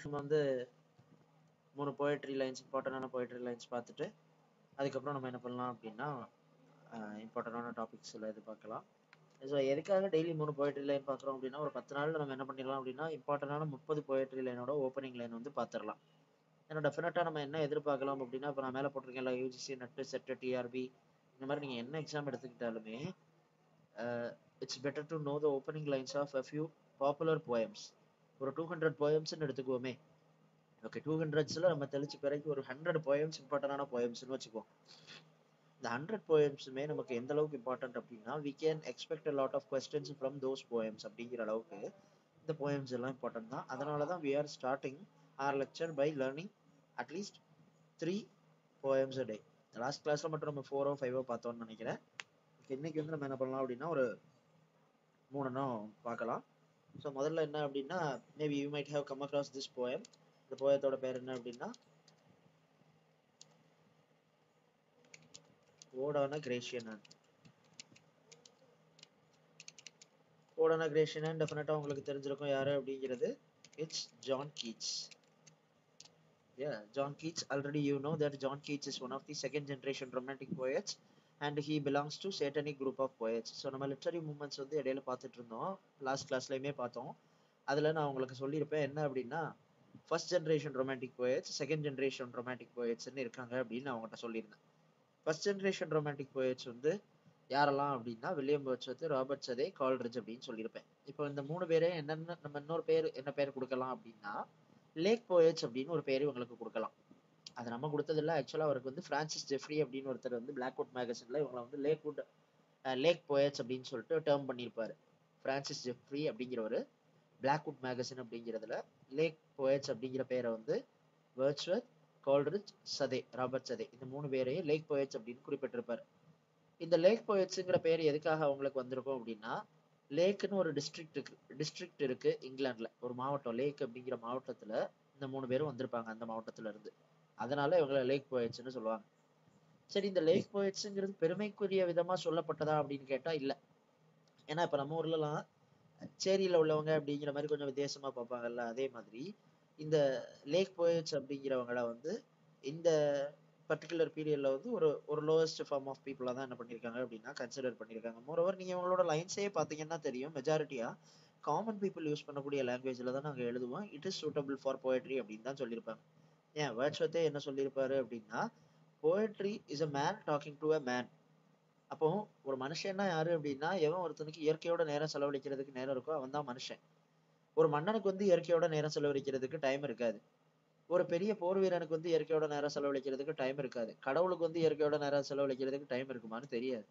நம்ம வந்து 3 poetry lines, இம்பார்ட்டண்டான போயட்ரி லைன்ஸ் பார்த்துட்டு அதுக்கப்புறம் நம்ம என்ன பண்ணலாம் அப்படின்னா இம்பார்ட்டண்டான டாபிக்ஸில் இது பார்க்கலாம். ஸோ எதுக்காக டெய்லி 3 போயட்ரி லைன் பார்க்குறோம் அப்படின்னா, ஒரு 10 நாளில் நம்ம என்ன பண்ணிடலாம் அப்படின்னா இம்பார்ட்டண்டான 30 போயட்ரி லைனோட ஓப்பனிங் லைன் வந்து பார்த்துடலாம். ஏன்னா டெஃபினட்டாக நம்ம என்ன எதிர்பார்க்கலாம் அப்படின்னா, இப்போ நான் மேலே போட்டிருக்கேன்ல யூஜிசி, நெட்டு, செட்டு, டிஆர்பி, இந்த மாதிரி நீங்கள் என்ன எக்ஸாம் எடுத்துக்கிட்டாலுமே it's better to know the opening lines of a few popular poems. ஒரு 200 போயம்ஸ்ன்னு எடுத்துக்குவோமே. ஓகே, 200ஸ்ல நம்ம தெளிச்சு பிறகு ஒரு 100 போயம்ஸ் இம்பார்ட்டண்டான போயம்ஸ்னு வச்சுக்குவோம். இந்த 100 போயம்ஸுமே நமக்கு எந்த அளவுக்கு இம்பார்ட்டன்ட் அப்படின்னா, we can expect a lot of questions from those poems அப்படிங்கிற அளவுக்கு இந்த போயம்ஸ் எல்லாம் இம்பார்ட்டன்ட் தான். அதனால தான் we are starting our lecture by learning at least 3 poems a day. Last கிளாஸ்ல மட்டும் நம்ம 4 or 5 பார்த்தோம்னு நினைக்கிறேன். இன்னைக்கு வந்து நம்ம என்ன பண்ணலாம் அப்படின்னா ஒரு 3 பார்க்கலாம். ஸோ முதல்ல என்ன அப்படின்னா, maybe you might have come across this poem. இந்த போயத்தோட பேர் என்ன அப்படின்னா ஓடான கிரேஷியனன். ஓடான கிரேஷியனன் டெஃபினட்டா உங்களுக்கு தெரிஞ்சிருக்கும் யாரு அப்படிங்கிறது. It's John Keats. John Keats, already you know that John Keats is one of the second generation romantic poets and he belongs to satanic group of poets. So நம்ம லிட்ரரி மூமெண்ட்ஸ் வந்து இடையில பார்த்துட்டு இருந்தோம், லாஸ்ட் கிளாஸ்லையுமே பார்த்தோம். அதில் நான் உங்களுக்கு சொல்லியிருப்பேன் என்ன அப்படின்னா, first generation romantic poets, second generation romantic போயட்ஸ்ன்னு இருக்காங்க அப்படின்னு நான் அவங்ககிட்ட சொல்லியிருந்தேன். ஃபர்ஸ்ட் ஜென்ரேஷன் ரொமான்டிக் போயட்ஸ் வந்து யாரெல்லாம் அப்படின்னா, வில்லியம் வேர்ட்ஸ்வொர்த், ராபர்ட் சதே, கால்ரிட்ஜ் அப்படின்னு சொல்லியிருப்பேன். இப்போ இந்த 3 பேரே என்னென்ன நம்ம இன்னொரு பேர் என்ன பேர் கொடுக்கலாம் அப்படின்னா, லேக் போயட்ஸ் அப்படின்னு ஒரு பேர் இவங்களுக்கு கொடுக்கலாம். அது நம்ம கொடுத்ததில்ல, ஆக்சுவலாக அவருக்கு வந்து பிரான்சிஸ் ஜெஃப்ரி அப்படின்னு ஒருத்தர் வந்து பிளாக்வுட் மேகசின்ல இவங்களை வந்து லேக் போயட்ஸ் அப்படின்னு சொல்லிட்டு டேர்ம் பண்ணியிருப்பாரு. பிரான்சிஸ் ஜெஃப்ரி அப்படிங்கிறவர் பிளாக்வுட் மேகசின் அப்படிங்கிறதுல லேக் போயட்ஸ் அப்படிங்கிற பேரை வந்து வேர்ட்ஸ்வொர்த், கால்ரிட்ஜ், சதே, ராபர்ட் சதே இந்த 3 பேரையும் லேக் போயட்ஸ் அப்படின்னு குறிப்பிட்டிருப்பாரு. இந்த லேக் போயட்ஸுங்கிற பேர் எதுக்காக அவங்களுக்கு வந்திருக்கும் அப்படின்னா, லேக்குன்னு ஒரு டிஸ்ட்ரிக்ட் இருக்கு இங்கிலாந்துல, ஒரு மாவட்டம் லேக் அப்படிங்கிற மாவட்டத்துல இந்த 3 பேரும் வந்திருப்பாங்க அந்த மாவட்டத்துல இருந்து. அதனால இவங்களை லேக் போயட்ஸ்ன்னு சொல்லுவாங்க. சரி, இந்த லேக் போயட்ஸுங்கிறது பெருமைக்குரிய விதமா சொல்லப்பட்டதா அப்படின்னு கேட்டா இல்ல. ஏன்னா இப்ப நம்ம ஊர்லலாம் சேரியில உள்ளவங்க அப்படிங்கிற மாதிரி கொஞ்சம் வித்தியாசமா பார்ப்பாங்கல்ல, அதே மாதிரி இந்த லேக் போயட்ஸ் அப்படிங்கிறவங்கள வந்து இந்த பர்டிகுலர் பீரியட்ல வந்து ஒரு லோவஸ்ட் ஃபார்ம் ஆஃப் பீப்புளா தான் என்ன பண்ணிருக்காங்க அப்படின்னா கன்சிடர் பண்ணிருக்காங்க. மோரோவர் நீங்க உங்களோட லைன்ஸே பாத்தீங்கன்னா தெரியும், மெஜாரிட்டியா காமன் பீப்புள் யூஸ் பண்ணக்கூடிய லாங்குவேஜ்ல தான் நாங்க எழுதுவோம். It is suitable for poetry அப்படின்னு தான் சொல்லியிருப்பாங்க. ஏன் வேர்ட்ஸ்வொர்த்தே என்ன சொல்லியிருப்பாரு அப்படின்னா, poetry is a man talking to a man. அப்போ ஒரு மனுஷன்னா யாரு அப்படின்னா, எவன் ஒருத்தனுக்கு இயற்கையோட நேரம் செலவழிக்கிறதுக்கு நேரம் இருக்கோ அவன் தான் மனுஷன். ஒரு மன்னனுக்கு வந்து இயற்கையோட நேரம் செலவழிக்கிறதுக்கு டைம் இருக்காது. ஒரு பெரிய போர் வீரனுக்கு வந்து இயற்கையோட நேரம் செலவழிக்கிறதுக்கு டைம் இருக்காது. கடவுளுக்கு வந்து இயற்கையோட நேரம் செலவழிக்கிறதுக்கு டைம் இருக்குமான்னு தெரியாது.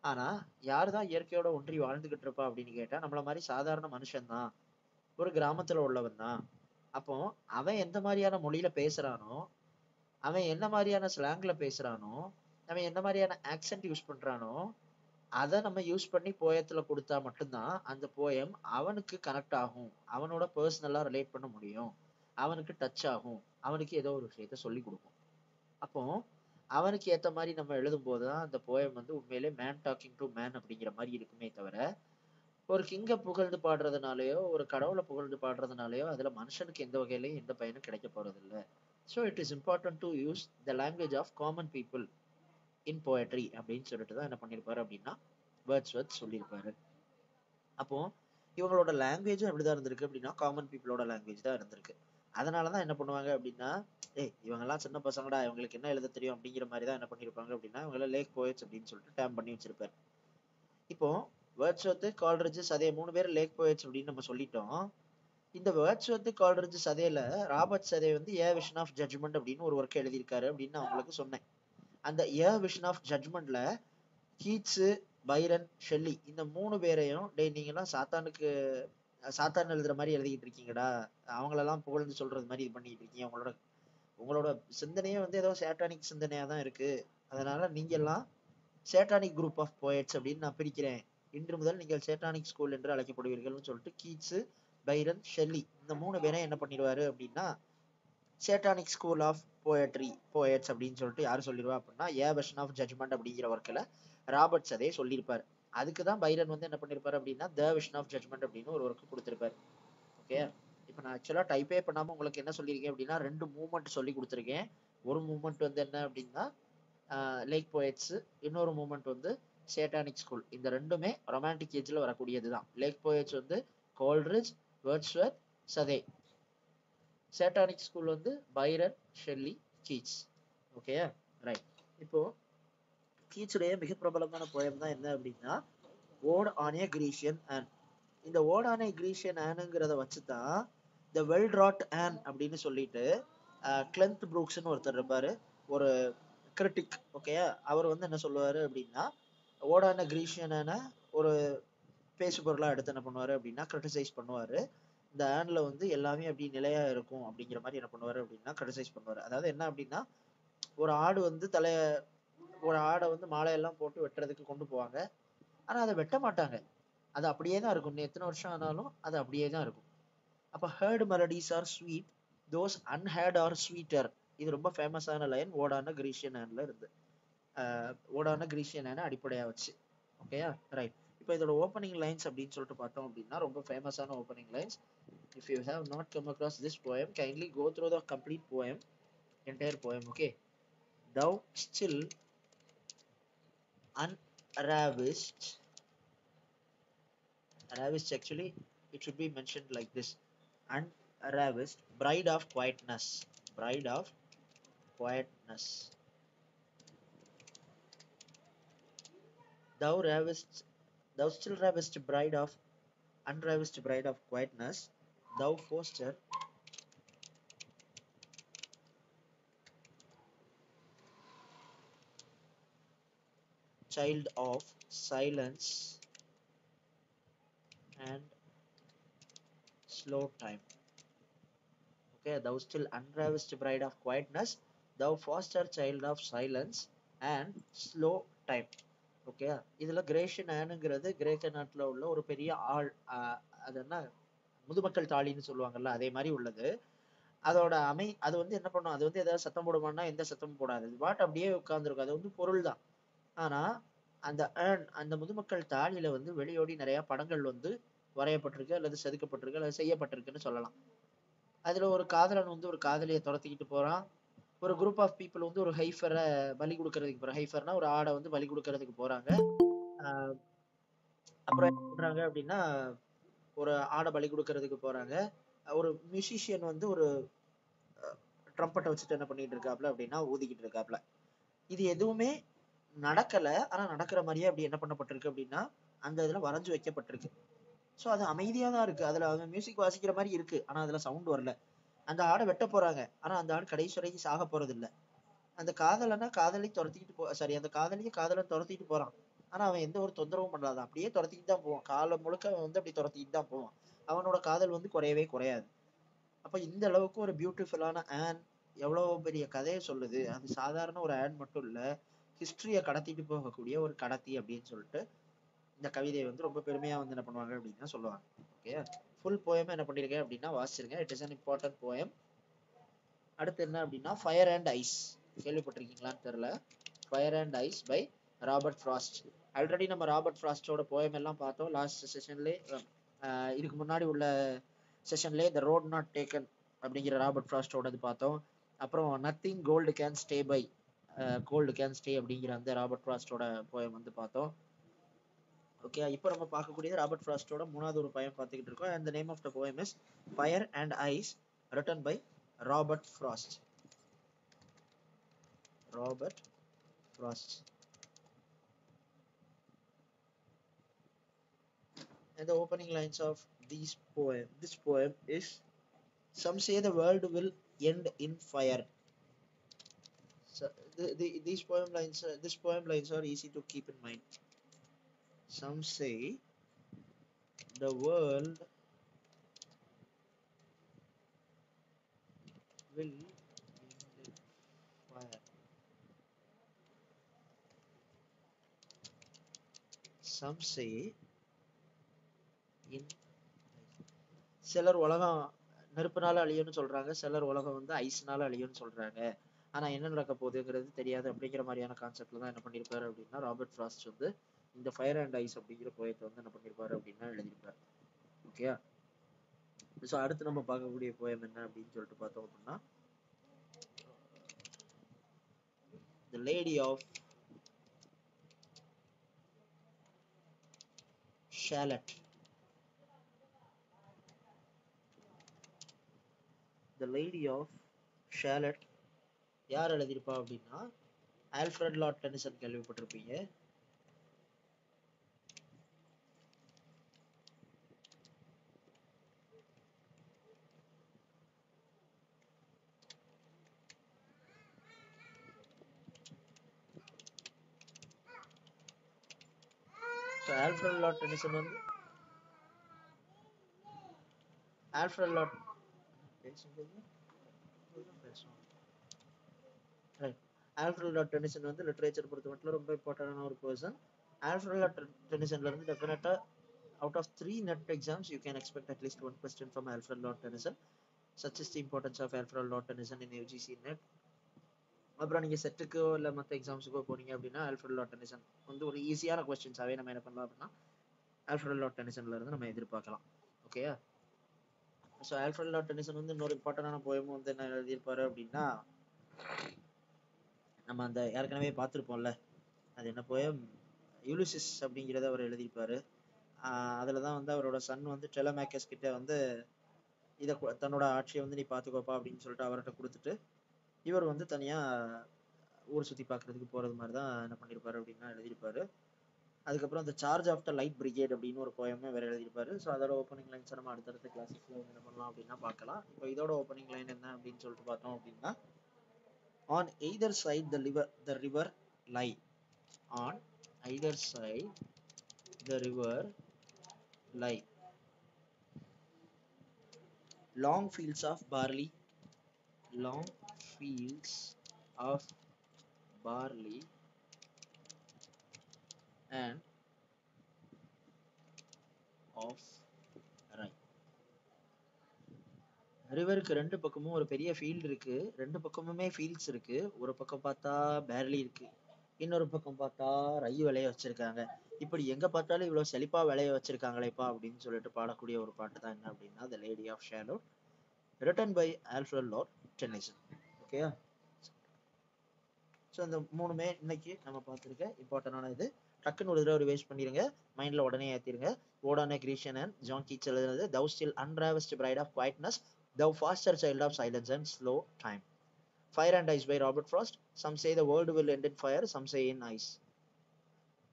ஆனா யாருதான் இயற்கையோட ஒன்றி வாழ்ந்துகிட்டு இருப்பா அப்படின்னு கேட்டா, நம்மள மாதிரி சாதாரண மனுஷன் தான், ஒரு கிராமத்துல உள்ளவன் தான். அப்போ அவன் எந்த மாதிரியான மொழியில பேசுறானோ, அவன் என்ன மாதிரியான ஸ்லாங்ல பேசுறானோ, அவன் என்ன மாதிரியான ஆக்சென்ட் யூஸ் பண்றானோ, அதை நம்ம யூஸ் பண்ணி போயத்துல கொடுத்தா மட்டும்தான் அந்த போயம் அவனுக்கு கனெக்ட் ஆகும், அவனோட பர்சனலா ரிலேட் பண்ண முடியும், அவனுக்கு டச் ஆகும், அவனுக்கு ஏதோ ஒரு விஷயத்த சொல்லி கொடுக்கும். அப்போ அவனுக்கு ஏத்த மாதிரி நம்ம எழுதும் போதுதான் அந்த போயம் வந்து உண்மையிலே மேன் டாக்கிங் டு மேன் அப்படிங்கிற மாதிரி இருக்குமே தவிர, ஒரு கிங்க புகழ்ந்து பாடுறதுனாலயோ ஒரு கடவுளை புகழ்ந்து பாடுறதுனாலயோ அதுல மனுஷனுக்கு எந்த வகையிலையும் எந்த பயனும் கிடைக்க போறது இல்லை. So it is important to use the language of common people in poetry அப்படின்னு சொல்லிட்டு தான் என்ன பண்ணிருப்பாரு அப்படின்னா வேர்ட்ஸ்வொர்த் சொல்லியிருப்பாரு. அப்போ இவங்களோட லாங்குவேஜும் எப்படிதான் இருந்திருக்கு அப்படின்னா காமன் பீப்புளோட லாங்குவேஜ் தான் இருந்திருக்கு. அதனாலதான் என்ன பண்ணுவாங்க அப்படின்னா, இவங்க எல்லாம் சின்ன பசங்கடா, இவங்களுக்கு என்ன எழுத தெரியும் அப்படிங்கிற மாதிரி தான் என்ன பண்ணிருப்பாங்க அப்படின்னா இவங்க லேக் போயட்ஸ் அப்படின்னு சொல்லிட்டு டேம் பண்ணி வச்சிருப்பாரு. இப்போ வேர்ட்ஸ்வொர்த், கால்ரிட்ஜ், சதே 3 பேர் லேக் போயட்ஸ் அப்படின்னு நம்ம சொல்லிட்டோம். இந்த வேர்ட்ஸ்வொர்த், கால்ரிட்ஜ், சதேல ராபர்ட் சதே வந்து ஏ விஷன் ஆஃப் ஜட்ஜ்மெண்ட் அப்படின்னு ஒரு ஒர்க் எழுதியிருக்காரு அப்படின்னு நான் உங்களுக்கு சொன்னேன். அந்த ஏ விஷன் ஆஃப் ஜட்ஜ்மெண்ட்ல கீட்ஸ், பைரன், ஷெல்லி இந்த 3 பேரையும், நீங்க எல்லாம் சாத்தான் எழுதுற மாதிரி எழுதிக்கிட்டு இருக்கீங்கடா, அவங்களெல்லாம் புகழ்ந்து சொல்றது மாதிரி இது பண்ணிட்டு இருக்கீங்க, உங்களோட சிந்தனையே வந்து ஏதோ சேட்டானிக் சிந்தனையா தான் இருக்கு, அதனால நீங்க எல்லாம் சேட்டானிக் குரூப் ஆஃப் போயட்ஸ் அப்படின்னு நான் பிரிக்கிறேன், இன்று முதல் நீங்கள் சேட்டானிக் ஸ்கூல் என்று அழைக்கப்படுவீர்கள்னு சொல்லிட்டு கீட்ஸ், பைரன், ஷெல்லி இந்த 3 பேரையும் என்ன பண்ணிடுவாரு அப்படின்னா சேட்டானிக் ஸ்கூல் ஆஃப் போயட்ஸ் அப்படின்னு சொல்லிட்டு யாரு சொல்லிடுவா அப்படின்னா ஏ வெர்ஷன் ஆஃப் ஜட்ஜ்மெண்ட் அப்படிங்கிற ஒர்க்கில் ராபர்ட் சதே சொல்லியிருப்பாரு. அதுக்கு தான் பைரன் வந்து என்ன பண்ணிருப்பாரு அப்படின்னா த விஷன் ஆஃப் ஜட்ஜ்மெண்ட் அப்படின்னு ஒரு ஒர்க் கொடுத்திருப்பாரு. ஓகே, இப்போ நான் ஆக்சுவலாக டைப்பே பண்ணாமல் உங்களுக்கு என்ன சொல்லியிருக்கேன் அப்படின்னா 2 மூமெண்ட் சொல்லி கொடுத்துருக்கேன். ஒரு மூமெண்ட் வந்து என்ன அப்படின்னா லேக் போயட்ஸ், இன்னொரு மூமெண்ட் வந்து சேட்டானிக் ஸ்கூல். இந்த ரெண்டுமே ரொமான்டிக் ஏஜ்ல வரக்கூடியது தான். லேக் போயட்ஸ் வந்து Coleridge, Wordsworth, Southey. Satanic school வந்து பைரன், ஷெல்லி, கீட்ஸ். ஓகேயா, ரைட். இப்போ கீட்ஸுடைய மிக பிரபலமான போயம் தான் என்ன அப்படின்னா ode on a Grecian urn. இந்த ஓட் ஆன் ஏ கிரீஷியன் ஆனுங்கிறத வச்சுதான் த வெல் ட்ராட் ஆன் அப்படின்னு சொல்லிட்டு கிளென்த் ப்ரூக்ஸ்னு ஒருத்தர் இருப்பாரு, ஒரு கிரிட்டிக். ஓகே, அவர் வந்து என்ன சொல்லுவாரு அப்படின்னா ஓட் ஆன் ஏ கிரீஷியன் ஆன ஒரு பேசு பொருளா எடுத்து என்ன பண்ணுவாரு அப்படின்னா கிரிட்டிசைஸ் பண்ணுவாரு. இந்த ஆன்ல வந்து எல்லாமே அப்படி நிலையா இருக்கும் அப்படிங்கிற மாதிரி என்ன பண்ணுவாரு அப்படின்னா கிரிட்டிசைஸ் பண்ணுவாரு. அதாவது என்ன அப்படின்னா ஒரு ஆடு வந்து ஒரு ஆடை வந்து மாலையெல்லாம் போட்டு வெட்டுறதுக்கு கொண்டு போவாங்க. ஆனா அதை வெட்ட மாட்டாங்க, அது அப்படியே தான் இருக்கும். எத்தனை வருஷம் ஆனாலும் அது அப்படியே தான் இருக்கும். அப்ப heard melodies are sweet, those unheard are sweeter. இது ரொம்ப ஃபேமஸான லைன் ஓடான கிரீஷியன் ஆன்ல இருந்து. ஓடான கிரீஷியன் ஆன அடிப்படையா வச்சு. ஓகேயா, ரைட். இப்போ இதோட ஓப்பனிங் லைன்ஸ் அப்படின்னு சொல்லிட்டு பார்த்தோம் அப்படின்னா ரொம்ப ஃபேமஸான opening lines. If you have not come across this poem, kindly go through the complete poem, entire poem. Okay. Thou still unravished, ravished actually it should be mentioned like this: unravished, bride of quietness, bride of quietness. Thou ravist, thou still ravist, bride of unravished, bride of quietness. Thou foster child of silence and slow time. Okay, thou still unravished, bride of quietness, thou foster child of silence and slow time. Okay, இதுல Gracian ஆனுங்கிறது கிரேக்க நாட்டுல உள்ள ஒரு பெரிய ஆள். அது என்ன முதுமக்கள் தாளின்னு சொல்லுவாங்கல்ல, அதே மாதிரி உள்ளது. அதோட அது வந்து என்ன பண்ணும், அது வந்து ஏதாவது சத்தம் போடுமான்னா எந்த சத்தமும் போடாது, பாட் அப்படியே உட்கார்ந்துருக்கும். அது வந்து பொருள் தான். ஆனா அந்த அந்த முதுமக்கள் தாளியில வந்து வெளியோடி நிறைய படங்கள் வந்து வரையப்பட்டிருக்கு அல்லது செதுக்கப்பட்டிருக்கு அல்லது செய்யப்பட்டிருக்குன்னு சொல்லலாம். அதுல ஒரு காதலன் வந்து ஒரு காதலியை துரத்திக்கிட்டு போறான். ஒரு குரூப் ஆஃப் பீப்புள் வந்து ஒரு ஹைஃபரை பலி கொடுக்கறதுக்கு போறாங்க. ஹைஃபர்னா ஒரு ஆடை வந்து பலி கொடுக்கறதுக்கு போறாங்க. அப்புறம் என்ன பண்றாங்க அப்படின்னா ஒரு ஆடை பலி கொடுக்கறதுக்கு போறாங்க. ஒரு மியூசிஷியன் வந்து ஒரு ட்ரம்பட்டை வச்சுட்டு என்ன பண்ணிட்டு இருக்காப்ல அப்படின்னா ஊதிக்கிட்டு இருக்காப்ல. இது எதுவுமே நடக்கல, ஆனா நடக்கிற மாதிரியே அப்படி என்ன பண்ணப்பட்டிருக்கு அப்படின்னா அந்த இதுல வரைஞ்சு வைக்கப்பட்டிருக்கு. ஸோ அது அமைதியா தான் இருக்கு. அதுல அவங்க மியூசிக் வாசிக்கிற மாதிரி இருக்கு, ஆனா அதுல சவுண்ட் வரல. அந்த ஆடை வெட்ட போறாங்க, ஆனா அந்த ஆடு கடைசி வரைக்கும் சாக போறது இல்லை. அந்த காதலனா காதலி துரத்திக்கிட்டு சாரி, அந்த காதலியை காதலன் துரத்திட்டு போறான். ஆனா அவன் எந்த ஒரு தொந்தரவும் பண்ணாதான், அப்படியே துரத்திக்கிட்டு தான் போவான். காலம் முழுக்க அவன் வந்து அப்படி துரத்திக்கிட்டு தான் போவான். அவனோட காதல் வந்து குறையவே குறையாது. அப்ப இந்த அளவுக்கு ஒரு பியூட்டிஃபுல்லான ஆன் எவ்வளவு பெரிய கதையை சொல்லுது. அது சாதாரண ஒரு ஆன் மட்டும் இல்ல, ஹிஸ்டரியை கடத்திட்டு போகக்கூடிய ஒரு கடத்தி அப்படின்னு சொல்லிட்டு இந்த கவிதையை வந்து ரொம்ப பெருமையா வந்து என்ன பண்ணுவாங்க அப்படின்னா சொல்லுவாங்க. ஓகே, ஃபுல் போயமா என்ன பண்ணிருக்கேன் அப்படின்னா வாசிச்சிருங்க. It is an important poem. அடுத்து என்ன அப்படின்னா ஃபயர் அண்ட் ஐஸ். கேள்விப்பட்டிருக்கீங்களான்னு தெரியல. Fire and ice by Robert Frost. Already நம்ம ராபர்ட் ஃப்ராஸ்டோட போயம் எல்லாம் பார்த்தோம் லாஸ்ட் செஷன்லேயே. இதுக்கு முன்னாடி உள்ள செஷன்லேயே த ரோட் நாட் டேக்கன் அப்படிங்கிற ராபர்ட் ஃப்ராஸ்டோடது பார்த்தோம். அப்புறம் nothing gold can stay by gold can stay அப்படிங்கிற அந்த ராபர்ட் ஃப்ராஸ்டோட போயம் வந்து பார்த்தோம். ஓகே, இப்போ நம்ம பார்க்கக்கூடியது ராபர்ட் ஃப்ராஸ்டோட மூணாவது ஒரு போயம் பார்த்துக்கிட்டு இருக்கோம். and the name of the poem is Fire and Ice, written by Robert Frost. Robert Frost. And the opening lines of this poem is: some say the world will end in fire. So these poem lines are easy to keep in mind. Some say the world will end in fire. Some say in சிலர் உலகம் நெருப்புனால அழியும்னு சொல்றாங்க, சிலர் உலகம் வந்து ஐஸ்னால அழியும்னு சொல்றாங்க. ஆனா என்ன நடக்க போகுதுங்கிறது தெரியாது அப்படிங்கிற மாதிரியான கான்செப்ட்ல தான் என்ன பண்ணிருப்பாரு அப்படின்னா ராபர்ட் ஃப்ராஸ்ட் வந்து இந்த ஃபயர் அண்ட் ஐஸ் அப்படிங்கிற போயத்தை வந்து என்ன பண்ணிருப்பாரு அப்படின்னா எழுதியிருப்பாரு. ஓகே, ஸோ அடுத்து நம்ம பார்க்கக்கூடிய போயம் என்ன அப்படின்னு சொல்லிட்டு பார்த்தோம் அப்படின்னா The Lady of Shalott. The Lady of Shalott யார் எழுதியிருப்பா அப்படின்னா ஆல்ஃபிரட் லார்ட் டெனிசன் கேள்விப்பட்டிருப்பீங்க. ஆல்ஃபிரட் லார்ட் டெனிசன் வந்து Alfred Lord Alfred Lord Denison வந்து லிட்ரேச்சர் பொறுத்த மட்டும் ரொம்ப இம்பார்ட்டன்டான ஒரு பர்சன். ஆல்ஃபிரட் லார்ட் டெனிசன்ல இருந்து டெஃபினட்டா out of 3 NET exams you can expect at least one question from Alfred Lord Tennyson. Such is the importance of Alfred Lord Tennyson in UGC NET. அப்புறம் நீங்க செட்டுக்கோ இல்லை மற்ற எக்ஸாம்ஸுக்கோ போனீங்க அப்படின்னா ஆல்ஃபிரட் லார்ட் டெனிசன் வந்து ஒரு ஈஸியான கொஸ்டின்ஸாவே நம்ம என்ன பண்ணலாம் அப்படின்னா ஆல்ஃபிரட் லார்ட் டெனிசன்ல இருந்து நம்ம எதிர்பார்க்கலாம். ஓகேயா? ஸோ ஆல்ஃபிரட் லார்ட் டெனிசன் வந்து இன்னொரு இம்பார்ட்டன்டான போயமும் வந்து என்ன எழுதியிருப்பாரு அப்படின்னா நம்ம அந்த ஏற்கனவே பார்த்துருப்போம்ல, அது என்ன போயம், யூலிசிஸ் அப்படிங்கிறத அவர் எழுதியிருப்பாரு. அதுலதான் வந்து அவரோட சன் வந்து டெலமேக்கஸ் கிட்ட வந்து இதை தன்னோட ஆட்சியை வந்து நீ பார்த்துக்கோப்பா அப்படின்னு சொல்லிட்டு அவர்கிட்ட கொடுத்துட்டு இவர் வந்து தனியா ஊர் சுத்தி பார்க்கறதுக்கு போறது மாதிரி தான் என்ன பண்ணியிருப்பாரு அப்படின்னா எழுதியிருப்பாரு. அதுக்கப்புறம் அந்த charge of the light brigade அப்படின்னு ஒரு போயமே வேற எழுதியிருப்பாரு. ஸோ அதோட ஓப்பனிங் லைன்ஸ் நம்ம அடுத்தடுத்த கிளாஸஸ்ல என்ன பண்ணலாம் அப்படின்னா பார்க்கலாம். இப்போ இதோட ஓப்பனிங் லைன் என்ன அப்படின்னு சொல்லிட்டு பார்த்தோம் அப்படின்னா on either side the river lie. On either side the river lie. Long fields of barley. Long fields of barley and of rye. ரிவருக்கு ரெண்டு பக்கமும் ஒரு பெரிய ஃபீல்டு இருக்கு. ரெண்டு பக்கமுமே ஃபீல்ட்ஸ் இருக்கு. ஒரு பக்கம் பார்த்தா பேர்லி இருக்கு, இன்னொரு பக்கம் பார்த்தா ரை விளைய வச்சிருக்காங்க. இப்படி எங்க பார்த்தாலும் இவ்வளவு செழிப்பா விளைய வச்சிருக்காங்களேப்பா அப்படின்னு சொல்லிட்டு பாடக்கூடிய ஒரு பாட்டு தான் என்ன அப்படின்னா The Lady of Shalott, written by Alfred Lord Tennyson. ஓகேயா? ஸோ இந்த மூணுமே இன்னைக்கு நம்ம பார்த்துருக்க இம்பார்ட்டன்டான இது. டக்குன்னு ஒரு தடவை ரிவைஸ் பண்ணிருங்க, மைண்ட்ல உடனே ஏற்றிருங்க. ஓடான கிரீஷன் அண்ட் ஜான் கீட்ஸ் எழுதுனது Thou still unravaged bride of quietness, thou faster child of silence and slow time. Fire and Ice by Robert Frost. Some say the world will end in fire, some say in ice.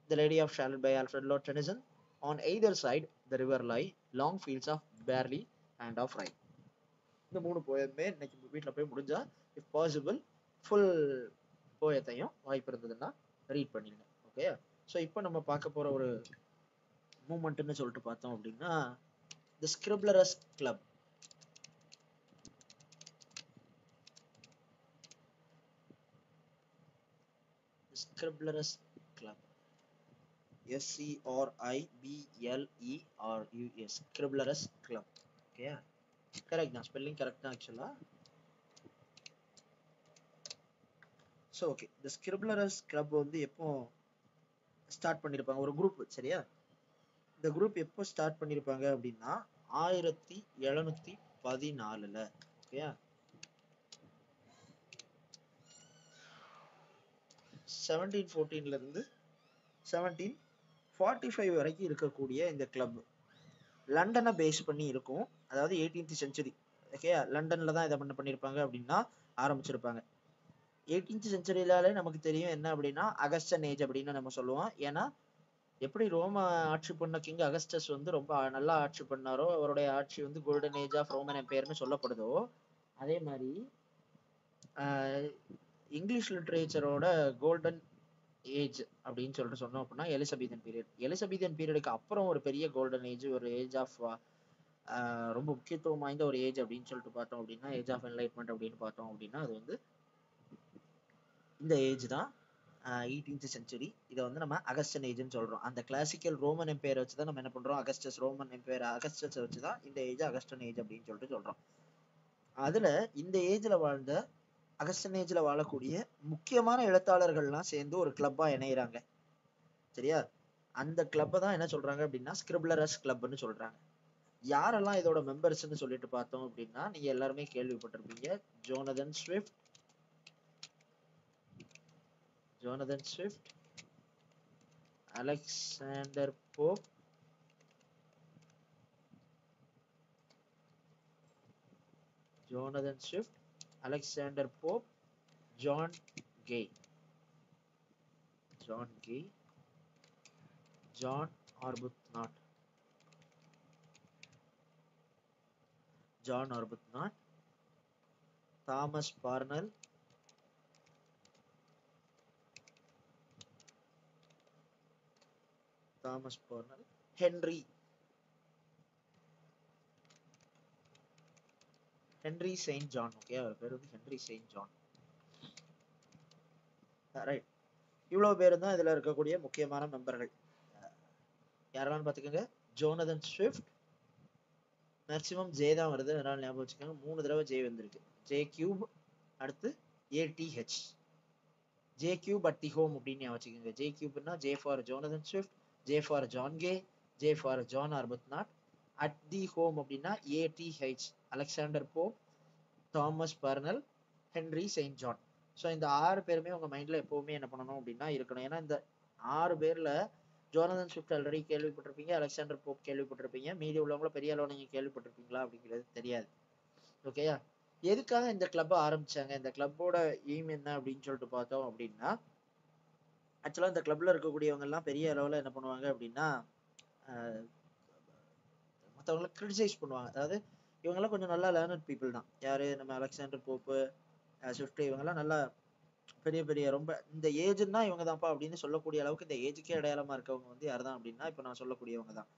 The Lady of Shalott by Alfred Lord Tennyson. On either side the river lie, long fields of barley and of rye. இந்த மூணு போயமே இன்னைக்கு வீட்டில் போய் முடிஞ்சா if possible full போயத்தையும் வாய்ப்பு இருந்ததுன்னா read பண்ணிடுங்க. Okay? So இப்போ நம்ம பார்க்க போற ஒரு மூமெண்ட்னு சொல்லிட்டு பார்த்தோம் அப்படின்னா The Scriblerus Club. Scriblerus Club. SCRIBLERUS. Scriblerus Club. Okay? Correct. Now spelling correct actually. So okay, the Scriblerus Club வந்து எப்போ ஸ்டார்ட் பண்ணிருப்பாங்க, ஒரு குரூப், சரியா? இந்த குரூப் எப்போ ஸ்டார்ட் பண்ணிருப்பாங்க அப்படின்னா 1714. ஓகேயா? 1714 இருந்து 1745 வரைக்கும் இருக்கக்கூடிய இந்த கிளப் லண்டனை பேஸ் பண்ணி இருக்கும். அதாவது 18th century. ஓகே, லண்டன்ல தான் இதை பண்ணிருப்பாங்க அப்படின்னா ஆரம்பிச்சிருப்பாங்க. 18th centuryலாலே நமக்கு தெரியும் என்ன அப்படின்னா அகஸ்டன் ஏஜ் அப்படின்னு நம்ம சொல்லுவோம். ஏன்னா எப்படி ரோம ஆட்சி பண்ண கிங் அகஸ்டஸ் வந்து ரொம்ப நல்லா ஆட்சி பண்ணாரோ, அவருடைய ஆட்சி வந்து கோல்டன் ஏஜ் ஆஃப் ரோமன் எம்பையர்னு சொல்லப்படுதோ, அதே மாதிரி இங்கிலீஷ் லிட்ரேச்சரோட கோல்டன் ஏஜ் அப்படின்னு சொல்லிட்டு சொன்னோம் அப்படின்னா எலிசபெத்தன் பீரியட். எலிசபெத்தன் பீரியடுக்கு அப்புறம் ஒரு பெரிய கோல்டன் ஏஜ், ஒரு ஏஜ் ஆஃப் ரொம்ப முக்கியத்துவம் வாய்ந்த ஒரு ஏஜ் அப்படின்னு சொல்லிட்டு பார்த்தோம் அப்படின்னா ஏஜ் ஆஃப் என்லைட்மெண்ட் அப்படின்னு பார்த்தோம் அப்படின்னா அது வந்து இந்த ஏஜ் தான் 18th century. இதை வந்து நம்ம அகஸ்டன் ஏஜ்னு சொல்றோம். அந்த கிளாசிக்கல் ரோமன் எம்பையர் வச்சு தான் நம்ம என்ன பண்றோம், அகஸ்டஸ் ரோமன் எம்பையர் அகஸ்டஸ் வச்சு தான் இந்த ஏஜ் அகஸ்டன் ஏஜ் அப்படின்னு சொல்லிட்டு சொல்றோம். அதுல இந்த ஏஜ்ல வாழ்ந்த அகஸ்டன் ஏஜ்ல வாழக்கூடிய முக்கியமான எழுத்தாளர்கள்லாம் சேர்ந்து ஒரு கிளப்பா இணையிறாங்க, சரியா? அந்த கிளப்பை தான் என்ன சொல்றாங்க அப்படின்னா ஸ்கிரிப்லரஸ் கிளப்னு சொல்றாங்க. யாரெல்லாம் இதோட மெம்பர்ஸ்ன்னு சொல்லிட்டு பார்த்தோம் அப்படின்னா நீங்க எல்லாருமே கேள்விப்பட்டிருப்பீங்க. Jonathan Swift, Alexander Pope, John Gay, John Arbuthnot, Thomas Parnell, Henry Saint John. Okay, அவர் பேர் வந்து ஹென்றி செயின்ட் ஜான். ரைட், இவ்வளவு பேரும் தான் இதுல இருக்கக்கூடிய முக்கியமான மெம்பர்கள். யாரெல்லாம் பாத்துக்கோங்க. ஜோனதன் ஸ்விஃப்ட், மேக்சிமம் ஜே தான் வருது, அதனால ஞாபகம் வச்சுக்கோங்க. 3 தடவை ஜே வந்திருக்கு. ஜே கியூப், அடுத்து ATH, J cube at the home அப்படின்னு ஞாபகம் வச்சுக்கோங்க. ஜே கியூப்னா J for Jonathan Swift, J for John Gay, J for John Arbuthnot. At the home அப்படின்னா ATH, Alexander Pope, Thomas Parnell, Henry Saint John. So இந்த 6 பேருமே உங்க மைண்ட்ல எப்பவுமே என்ன பண்ணணும் அப்படின்னா இருக்கணும். ஏன்னா இந்த 6 பேர்ல ஜோனதன் ஸ்விஃப்ட் ஆல்ரெடி கேள்விப்பட்டிருப்பீங்க, அலெக்சாண்டர் போப் கேள்விப்பட்டிருப்பீங்க, மீதி உள்ளவங்கள பெரிய அளவு நீங்க கேள்விப்பட்டிருப்பீங்களா அப்படிங்கிறது தெரியாது. ஓகேயா? எதுக்காக இந்த கிளப்பை ஆரம்பிச்சாங்க, இந்த கிளப்போட எய்ம் என்ன அப்படின்னு சொல்லிட்டு பார்த்தோம் அப்படின்னா, ஆக்சுவலா இந்த கிளப்ல இருக்கக்கூடியவங்க எல்லாம் பெரிய அளவுல என்ன பண்ணுவாங்க அப்படின்னா மற்றவங்களை கிரிட்டிசைஸ் பண்ணுவாங்க. அதாவது இவங்கெல்லாம் கொஞ்சம் நல்லா லேர்னட் பீப்புள் தான். யாரு, நம்ம அலெக்சாண்டர் போப்பு, ஸ்விஃப்ட், இவங்கெல்லாம் நல்லா பெரிய பெரிய ரொம்ப இந்த ஏஜ்னா இவங்க தான்ப்பா அப்படின்னு சொல்லக்கூடிய அளவுக்கு இந்த ஏஜுக்கே அடையாளமா இருக்கவங்க வந்து யார் தான் அப்படின்னா இப்போ நான் சொல்லக்கூடியவங்க தான்.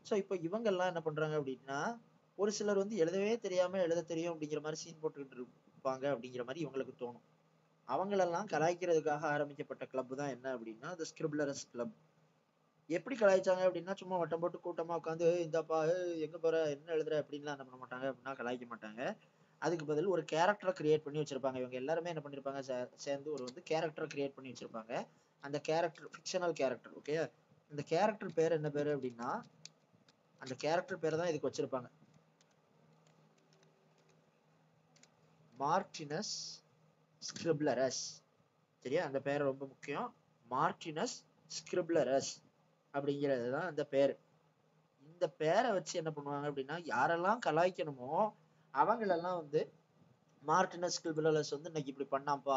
ஸோ இப்போ இவங்க எல்லாம் என்ன பண்றாங்க அப்படின்னா, ஒரு சிலர் வந்து எழுதவே தெரியாம எழுத தெரியும் அப்படிங்கிற மாதிரி சீன் போட்டுக்கிட்டு இருப்பாங்க அப்படிங்கிற மாதிரி இவங்களுக்கு தோணும். அவங்களெல்லாம் கலாய்க்கிறதுக்காக ஆரம்பிக்கப்பட்ட கிளப் தான் என்ன அப்படின்னா தி ஸ்கிரிப்லரஸ் கிளப். எப்படி கலாய்ச்சாங்க அப்படின்னா, சும்மா வட்டம் போட்டு கூட்டமா உட்காந்து இந்தப்பா எங்க போற, என்ன எழுதுற அப்படின்லாம் என்ன பண்ண மாட்டாங்க அப்படின்னா கலாய்க்க மாட்டாங்க. அதுக்கு பதில் ஒரு கேரக்டரை கிரியேட் பண்ணி வச்சிருப்பாங்க. இவங்க எல்லாருமே என்ன பண்ணிருப்பாங்க, சேர்ந்து ஒரு வந்து கேரக்டரை கிரியேட் பண்ணி வச்சிருப்பாங்க. அந்த கேரக்டர் ஃபிக்ஷனல் கேரக்டர். ஓகே, இந்த கேரக்டர் பேர் என்ன பேரு அப்படின்னா, அந்த கேரக்டர் பேரை தான் இதுக்கு வச்சிருப்பாங்க, மார்டினஸ் ஸ்கிரிப்லரஸ். சரியா? அந்த பேர் ரொம்ப முக்கியம். மார்டினஸ் ஸ்கிரிப்லரஸ் அப்படிங்கிறது தான் அந்த பேர். இந்த பேரை வச்சு என்ன பண்ணுவாங்க அப்படின்னா, யாரெல்லாம் கலாய்க்கணுமோ அவங்களெல்லாம் வந்து மார்டினஸ் ஸ்கிரிப்லரஸ் வந்து இன்னைக்கு இப்படி பண்ணாம்பா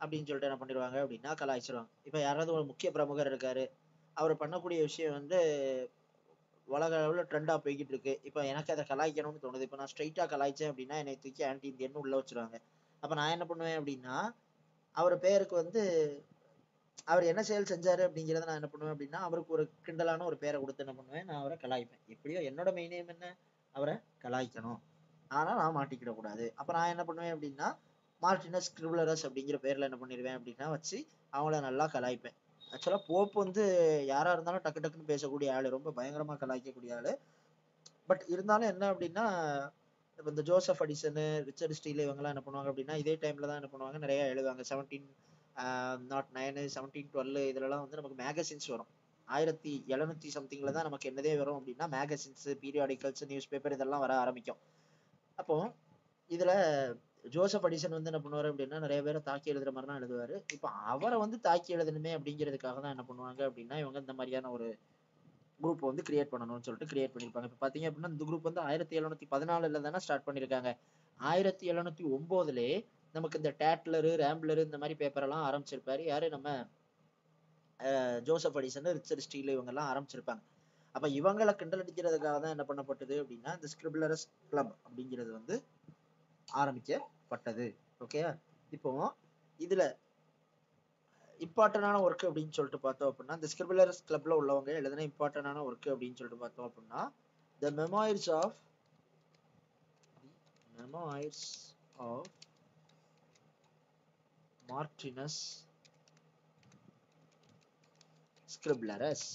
அப்படின்னு சொல்லிட்டு என்ன பண்ணிடுவாங்க அப்படின்னா கலாய்ச்சிருவாங்க. இப்ப யாராவது ஒரு முக்கிய பிரமுகர் இருக்காரு, அவர் பண்ணக்கூடிய விஷயம் வந்து உலக அளவுல ட்ரெண்டா போய்கிட்டு இருக்கு. இப்ப எனக்கு அதை கலாய்க்கணும்னு தோணுது. இப்ப நான் ஸ்ட்ரைட்டா கலாய்ச்சேன் அப்படின்னா என்னை தூக்கி ஆன்டி இந்தியன் உள்ள வச்சிருவாங்க. அப்ப நான் என்ன பண்ணுவேன் அப்படின்னா, அவர் பேருக்கு வந்து அவர் என்ன செயல் செஞ்சாரு அப்படிங்கிறத நான் என்ன பண்ணுவேன் அப்படின்னா அவருக்கு ஒரு கிண்டலான ஒரு பேரை கொடுத்து என்ன பண்ணுவேன், நான் அவரை கலாய்ப்பேன். எப்படியோ என்னோட மெயின் எய்ம் என்ன, அவரை கலாய்க்கணும். ஆனா நான் மாட்டிக்கிட கூடாது. அப்ப நான் என்ன பண்ணுவேன் அப்படின்னா மார்டினஸ் ஸ்கிரிப்லரஸ் அப்படிங்கிற பேர்ல என்ன பண்ணிடுவேன் அப்படின்னா வச்சு அவங்கள நல்லா கலாய்ப்பேன். ஆக்சுவலா போப் வந்து யாரா இருந்தாலும் டக்கு டக்குன்னு பேசக்கூடிய ஆளு, ரொம்ப பயங்கரமா கலாய்க்கக்கூடிய ஆளு. பட் இருந்தாலும் என்ன அப்படின்னா, இப்ப இந்த ஜோசப் அடிசனு, ரிச்சர்ட் ஸ்டீல் இவங்கெல்லாம் என்ன பண்ணுவாங்க அப்படின்னா இதே டைம்ல தான் என்ன பண்ணுவாங்க, நிறைய எழுதுவாங்க. 1709 1712 இதுலலாம் வந்து நமக்கு மேகசின்ஸ் வரும். 1700 சம்திங்ல தான் நமக்கு என்னதே வரும் அப்படின்னா மேகசின்ஸ், பீரியாடிக்கல்ஸ், நியூஸ் பேப்பர் இதெல்லாம் வர ஆரம்பிக்கும். அப்போ இதுல ஜோசப் அடிசன் வந்து என்ன பண்ணுவாரு அப்படின்னா நிறைய பேரை தாக்கி எழுதுற மாதிரி தான் எழுதுவாரு. இப்ப அவரை வந்து தாக்கி எழுதணுமே அப்படிங்கிறதுக்காக தான் என்ன பண்ணுவாங்க அப்படின்னா இவங்க இந்த மாதிரியான ஒரு குரூப் வந்து கிரியேட் பண்ணணும்னு சொல்லிட்டு கிரியேட் பண்ணிருப்பாங்க. இப்ப பாத்தீங்க அப்படின்னா இந்த குரூப் வந்து 1714 தானே ஸ்டார்ட் பண்ணிருக்காங்க. 1709 நமக்கு இந்த டேட்லரு, ரேம்ப்லரு இந்த மாதிரி பேப்பர் எல்லாம் ஆரம்பிச்சிருப்பாரு யாரு, நம்ம ஜோசப் அடிசன், ரிச்சர்ட் ஸ்டீல் இவங்க எல்லாம் ஆரம்பிச்சிருப்பாங்க. அப்ப இவங்களை கிண்டல் அடிக்கிறதுக்காக தான் என்ன பண்ணப்பட்டது அப்படின்னா இந்த ஸ்கிரிப்லரஸ் கிளப் அப்படிங்கிறது வந்து ஆரம்பிக்கப்பட்டது. ஓகே, இப்போ இதுல இம்பார்ட்டன்டான ஒர்க் அப்படின்னு சொல்லிட்டு பார்த்தோம் அப்படின்னா இந்த ஸ்கிரிப்லரஸ் கிளப்ல உள்ளவங்க எழுதின இம்பார்ட்டன்டான ஒர்க் அப்படின்னு சொல்லிட்டு பார்த்தோம் அப்படின்னா the memoirs of Martinus Scriblerus.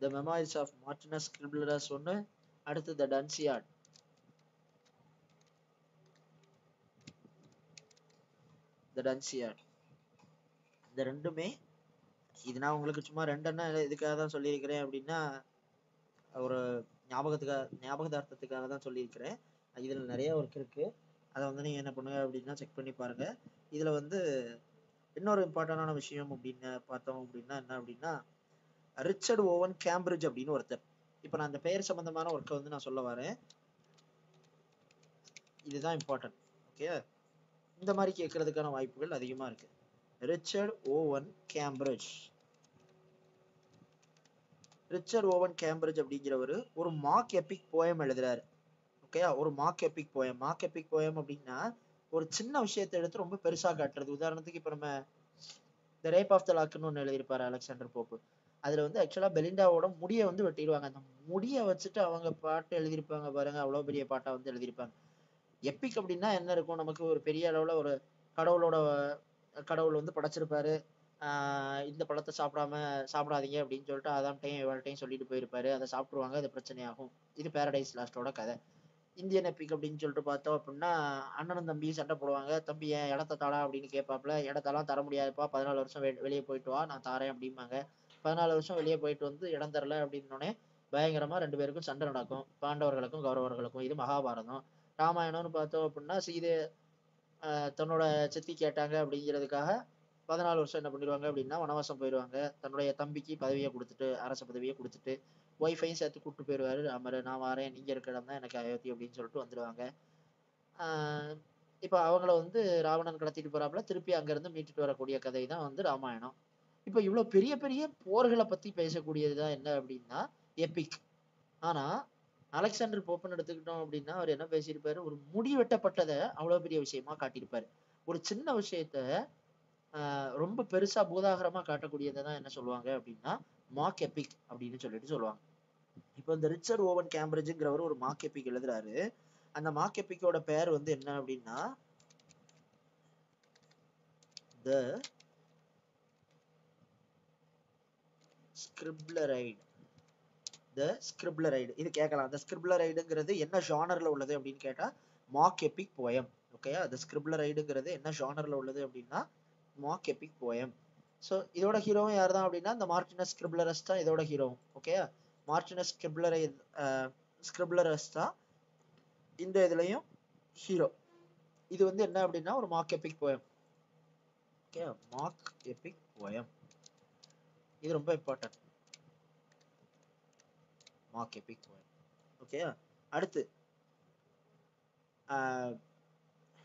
The memoirs of Martinus Scriblerus ஒன்று, அடுத்து த டன்சியார்ட். இந்த ரெண்டுமே இது நான் உங்களுக்கு சும்மா ரெண்டெண்ணா இதுக்காக தான் சொல்லியிருக்கிறேன் அப்படின்னா, ஒரு ஞாபகதார்த்தத்துக்காக தான் சொல்லியிருக்கிறேன். இதுல நிறைய ஒர்க் இருக்கு. அதை வந்து நீங்க என்ன பண்ணுங்க அப்படின்னா செக் பண்ணி பாருங்க. இதுல வந்து இன்னொரு இம்பார்ட்டன்டான விஷயம் அப்படின்னு பார்த்தோம் அப்படின்னா என்ன அப்படின்னா, ரிச்சர்ட் ஓவன் கேம்பிரிட்ஜ் அப்படின்னு ஒருத்தர். இப்ப நான் அந்த பெயர் சம்பந்தமான ஒர்க்கை வந்து நான் சொல்ல வரேன். இதுதான் இம்பார்ட்டன்ட். ஓகே, இந்த மாதிரி கேட்கறதுக்கான வாய்ப்புகள் அதிகமா இருக்கு. Richard Owen Cambridge. Richard Owen Cambridge அப்படிங்கிறவரு ஒரு மார்க் எபிக் போயம் எழுதுறாரு. ஓகே, ஒரு mock epic poem. Mock epic poem அப்படின்னா ஒரு சின்ன விஷயத்தை எடுத்து ரொம்ப பெருசா காட்டுறது. உதாரணத்துக்கு இப்ப நம்ம த ரேப் ஆஃப் த லாக்னு ஒன்று எழுதியிருப்பாரு அலெக்சாண்டர் போப்பு. அதுல வந்து ஆக்சுவலா பெலிண்டாவோட முடியை வந்து வெட்டிடுவாங்க. அந்த முடியை வச்சுட்டு அவங்க பாட்டு எழுதியிருப்பாங்க பாருங்க, அவ்வளவு பெரிய பாட்டா வந்து எழுதியிருப்பாங்க. எப்பிக் அப்படின்னா என்ன இருக்கும், நமக்கு ஒரு பெரிய அளவுல ஒரு கடவுளோட கடவுள் வந்து படைச்சிருப்பாரு. இந்த பழத்தை சாப்பிடாதீங்க அப்படின்னு சொல்லிட்டு அதான்ட்டையும் இவள்கிட்டையும் சொல்லிட்டு போயிருப்பாரு. அதை சாப்பிடுவாங்க, அது பிரச்சனையாகும். இது பேரடைஸ் லாஸ்டோட கதை. இந்தியன் எப்பிக் அப்படின்னு சொல்லிட்டு பார்த்தோம் அப்படின்னா, அண்ணனும் தம்பியும் சண்டை போடுவாங்க. தம்பி என் இடத்த தாடா அப்படின்னு கேட்பாப்புல. இடத்தெல்லாம் தர முடியாதுப்பா, 14 வருஷம் வெளியே போயிட்டு வா, நான் தாரேன் அப்படிம்பாங்க. 14 வருஷம் வெளியே போயிட்டு வந்து இடம் தரல அப்படின்னோடனே பயங்கரமா 2 பேருக்கும் சண்டை நடக்கும், பாண்டவர்களுக்கும் கௌரவர்களுக்கும். இது மகாபாரதம். ராமாயணம்னு பார்த்தோம் அப்படின்னா, சீதை தன்னோட சித்தி கேட்டாங்க அப்படிங்கிறதுக்காக 14 வருஷம் என்ன பண்ணிடுவாங்க அப்படின்னா வனவாசம் போயிடுவாங்க. தன்னுடைய தம்பிக்கு பதவியை கொடுத்துட்டு, அரச பதவியை கொடுத்துட்டு, ஒய்ஃபையும் சேர்த்து கூப்பிட்டு போயிடுவாரு ராமர். நான் வரேன், நீங்க இருக்க இடம் தான் எனக்கு அயோத்தி அப்படின்னு சொல்லிட்டு வந்துடுவாங்க. இப்ப அவங்கள வந்து ராவணன் கடத்திட்டு போறாப்புல, திருப்பி அங்க இருந்து மீட்டுட்டு வரக்கூடிய கதை தான் வந்து ராமாயணம். இப்ப இவ்வளவு பெரிய பெரிய போர்களை பத்தி பேசக்கூடியதுதான் என்ன அப்படின்னா எபிக். ஆனா அலெக்சாண்டர் போப்பன் எடுத்துக்கிட்டோம் அப்படின்னா அவர் என்ன பேசியிருப்பாரு, ஒரு முடி வெட்டப்பட்டதை அவ்வளவு பெரிய விஷயமா காட்டியிருப்பாரு. ஒரு சின்ன விஷயத்த ரொம்ப பெருசா பூதாகரமா காட்டக்கூடியதை தான் என்ன சொல்லுவாங்க அப்படின்னா மார்க் எபிக் அப்படின்னு சொல்லிட்டு சொல்லுவாங்க. இப்போ இந்த ரிச்சர்ட் ஓவன் கேம்பிரிட்ஜ்ங்கிறவர் ஒரு மார்க் எபிக் எழுதுறாரு. அந்த மார்க் எபிக்கோட பேர் வந்து என்ன அப்படின்னா த ஸ்கிரிப்லரைடு. த ஸ்கிரிப்லரைடு. இது கேட்கலாம், த ஸ்கிரிப்லரைடுங்கிறது என்ன ஜானர்ல உள்ளது அப்படின்னு கேட்டா மார்க் எபிக் போயம். ஓகேயா, த ஸ்கிரிப்லரைடுங்கிறது என்ன ஜானர்ல உள்ளது அப்படின்னா மார்க் எபிக் போயம். ஸோ இதோட ஹீரோவும் யார் தான் அப்படின்னா இந்த மார்டினஸ் ஸ்கிரிப்லரஸ் தான் இதோட ஹீரோவும். ஓகேயா, மார்டினஸ் ஸ்கிரிப்லரஸ் தான் இந்த இதுலயும் ஹீரோ. இது வந்து என்ன அப்படின்னா ஒரு mock epic poem. Okay, mark epic poem இது ரொம்ப important. Mark epic poem. Okay, அடுத்து